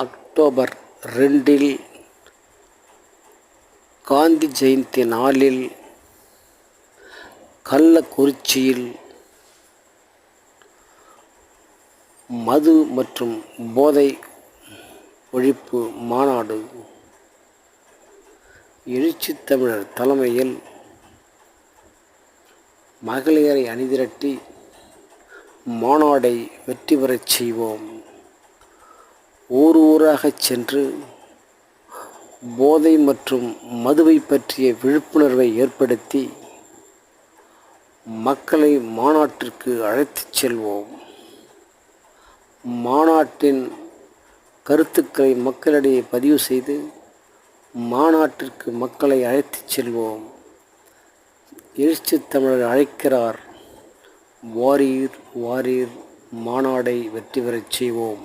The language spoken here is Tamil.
அக்டோபர் 2 காந்தி ஜெயந்தி நாளில் கள்ளக்குறிச்சியில் மது மற்றும் போதை ஒழிப்பு மாநாடு. எழுச்சித் தமிழர் தலைமையில் மகளிரை அணிதிரட்டி மாநாடை வெற்றி பெறச் செய்வோம். ஊர் ஊராகச் சென்று போதை மற்றும் மதுவை பற்றிய விழிப்புணர்வை ஏற்படுத்தி மக்களை மாநாட்டிற்கு அழைத்துச் செல்வோம். மாநாட்டின் கருத்துக்களை மக்களிடையே பதிவு செய்து மாநாட்டிற்கு மக்களை அழைத்துச் செல்வோம். எழுச்சித் தமிழர் அழைக்கிறார். வாரீர் வாரீர், மாநாடை வெற்றி பெறச் செய்வோம்.